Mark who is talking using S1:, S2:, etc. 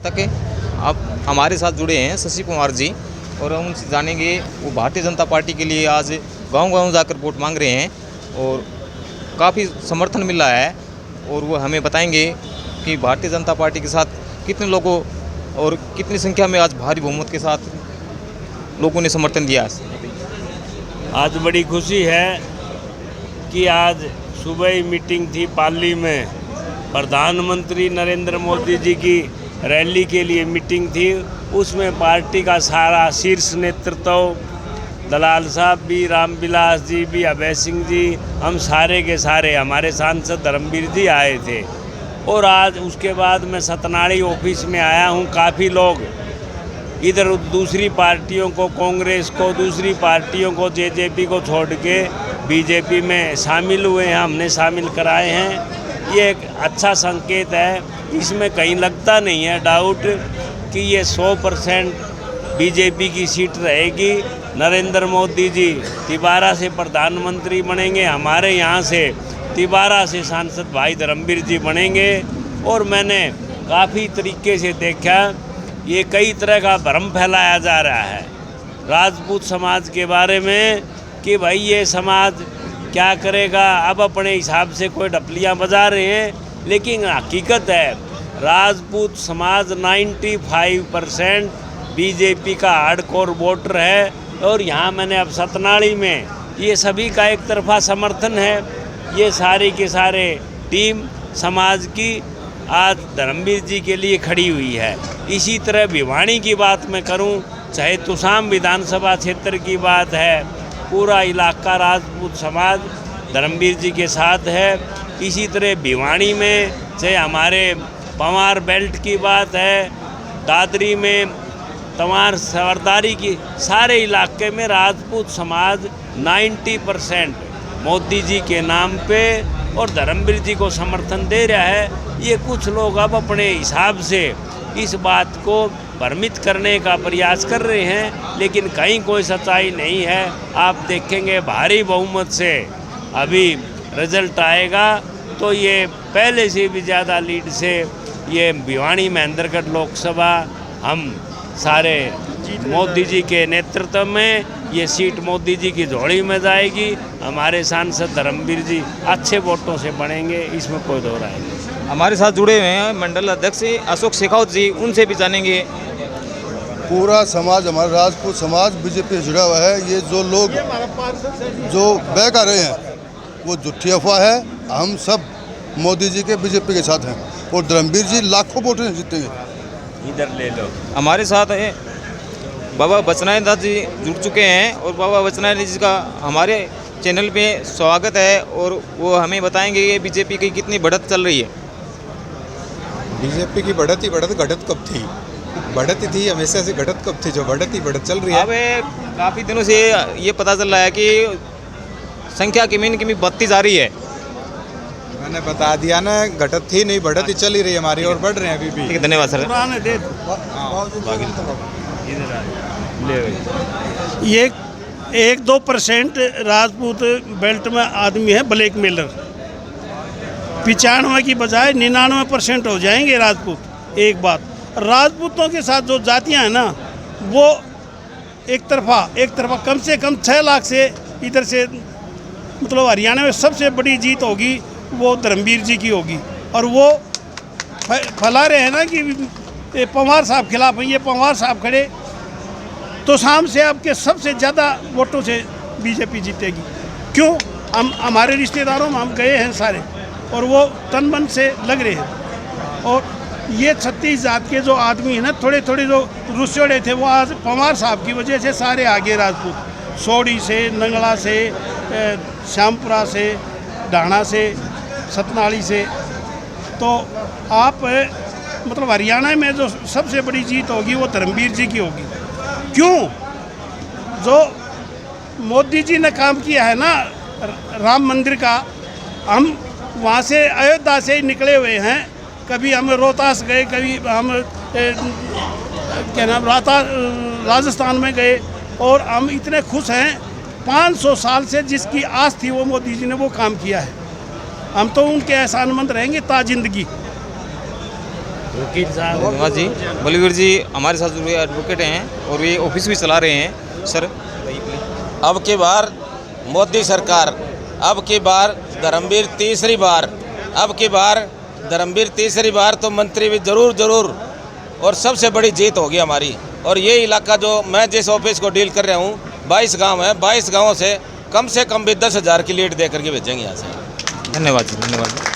S1: तक आप हमारे साथ जुड़े हैं शशि कुमार जी, और हम उनसे जानेंगे वो भारतीय जनता पार्टी के लिए आज गांव-गांव जाकर वोट मांग रहे हैं और काफ़ी समर्थन मिल रहा है, और वो हमें बताएंगे कि भारतीय जनता पार्टी के साथ कितने लोगों और कितनी संख्या में आज भारी बहुमत के साथ लोगों ने समर्थन दिया।
S2: आज बड़ी खुशी है कि आज सुबह ही मीटिंग थी पाली में, प्रधानमंत्री नरेंद्र मोदी जी की रैली के लिए मीटिंग थी। उसमें पार्टी का सारा शीर्ष नेतृत्व, दलाल साहब भी, रामविलास जी भी, अभय सिंह जी, हम सारे के सारे, हमारे सांसद धर्मवीर जी आए थे। और आज उसके बाद मैं सतनाड़ी ऑफिस में आया हूँ। काफ़ी लोग इधर दूसरी पार्टियों को, कांग्रेस को, दूसरी पार्टियों को, जेजेपी को छोड़ के बीजेपी में शामिल हुए हैं, हमने शामिल कराए हैं। ये एक अच्छा संकेत है। इसमें कहीं लगता नहीं है डाउट कि ये 100% बीजेपी की सीट रहेगी। नरेंद्र मोदी जी तिबारा से प्रधानमंत्री बनेंगे, हमारे यहाँ से तिबारा से सांसद भाई धर्मवीर जी बनेंगे। और मैंने काफ़ी तरीके से देखा, ये कई तरह का भ्रम फैलाया जा रहा है राजपूत समाज के बारे में कि भाई ये समाज क्या करेगा। अब अपने हिसाब से कोई डपलियाँ बजा रहे हैं, लेकिन हकीकत है राजपूत समाज 95% बीजेपी का हार्डकोर वोटर है। और यहाँ मैंने अब सतनाड़ी में ये सभी का एक तरफा समर्थन है। ये सारे के सारे टीम समाज की आज धर्मवीर जी के लिए खड़ी हुई है। इसी तरह भिवानी की बात मैं करूं, चाहे तुसाम विधानसभा क्षेत्र की बात है, पूरा इलाका राजपूत समाज धर्मवीर जी के साथ है। इसी तरह भिवानी में चाहे हमारे पंवार बेल्ट की बात है, दादरी में तंवार सरदारी की, सारे इलाके में राजपूत समाज 90% मोदी जी के नाम पे और धर्मवीर जी को समर्थन दे रहा है। ये कुछ लोग अब अपने हिसाब से इस बात को भ्रमित करने का प्रयास कर रहे हैं, लेकिन कहीं कोई सच्चाई नहीं है। आप देखेंगे भारी बहुमत से अभी रिजल्ट आएगा तो ये पहले से भी ज़्यादा लीड से ये भिवानी महेंद्रगढ़ लोकसभा हम सारे मोदी जी के नेतृत्व में ये सीट मोदी जी की झोली में जाएगी। हमारे सांसद धर्मवीर जी अच्छे वोटों से बढ़ेंगे, इसमें कोई दो राय नहीं।
S1: हमारे साथ जुड़े हुए हैं मंडल अध्यक्ष अशोक शेखावत जी, उनसे भी जानेंगे।
S3: पूरा समाज, हमारा राजपूत समाज बीजेपी से जुड़ा हुआ है। ये जो लोग जो बहका रहे हैं वो झूठी अफवाह है। हम सब मोदी जी के बीजेपी के साथ हैं और धर्मवीर जी लाखों वोट जीतेंगे।
S2: इधर ले लो।
S1: हमारे साथ बाबा बचनानी दास जी जुड़ चुके हैं और बाबा बचनानी जी का हमारे चैनल पे स्वागत है, और वो हमें बताएंगे कि बीजेपी की कितनी बढ़त चल रही है।
S4: बीजेपी की बढ़त ही बढ़त, घटत कब थी? बढ़त ही थी हमेशा से, घटत कब थी? जो बढ़त ही बढ़त चल रही है।
S1: अब काफ़ी दिनों से ये पता चल रहा है कि संख्या किमी किमी बढ़ती जा रही है।
S4: मैंने बता दिया ना, घटत थी नहीं, बढ़त ही चल ही रही है हमारी और बढ़ रहे हैं अभी भी।
S1: ठीक है, धन्यवाद सर।
S5: ये 1-2% राजपूत बेल्ट में आदमी है ब्लैक मेलर, 95 की बजाय 99% हो जाएंगे राजपूत। एक बात, राजपूतों के साथ जो जातियां हैं ना, वो एक तरफा कम से कम 6 लाख से इधर से, मतलब हरियाणा में सबसे बड़ी जीत होगी वो धर्मवीर जी की होगी। और वो फैला रहे हैं ना कि पंवार साहब खिलाफ हैं। ये पंवार साहब खड़े तो शाम से आपके सबसे ज़्यादा वोटों से बीजेपी जीतेगी। क्यों? हम हमारे रिश्तेदारों में हम गए हैं सारे, और वो तन मन से लग रहे हैं। और ये 36 जात के जो आदमी हैं ना, थोड़े जो रुस्योड़े थे, वो आज पंवार साहब की वजह से सारे आगे राजपूत, सोड़ी से, नंगला से, श्यामपुरा से, ढाणा से, सतनाड़ी से। तो आप मतलब हरियाणा में जो सबसे बड़ी जीत होगी वो धर्मवीर जी की होगी। क्यों? जो मोदी जी ने काम किया है ना राम मंदिर का, हम वहाँ से अयोध्या से ही निकले हुए हैं। कभी हम रोहतास गए, कभी हम क्या नाम राजस्थान में गए, और हम इतने खुश हैं। 500 साल से जिसकी आस थी वो मोदी जी ने वो काम किया है। हम तो उनके एहसानमंद रहेंगे ता जिंदगी।
S2: वकील साहब।
S1: धन्यवाद जी। बलवीर जी हमारे साथ जुड़े एडवोकेट हैं और ये ऑफिस भी चला रहे हैं। सर
S6: अब की बार मोदी सरकार, अब की बार धर्मवीर तीसरी बार, अब की बार धर्मवीर तीसरी बार तो मंत्री भी जरूर और सबसे बड़ी जीत होगी हमारी। और ये इलाका जो मैं जिस ऑफिस को डील कर रहा हूँ 22 गांव है, 22 गांवों से कम भी 10,000 की लीड दे करके भेजेंगे यहाँ से।
S1: धन्यवाद जी, धन्यवाद।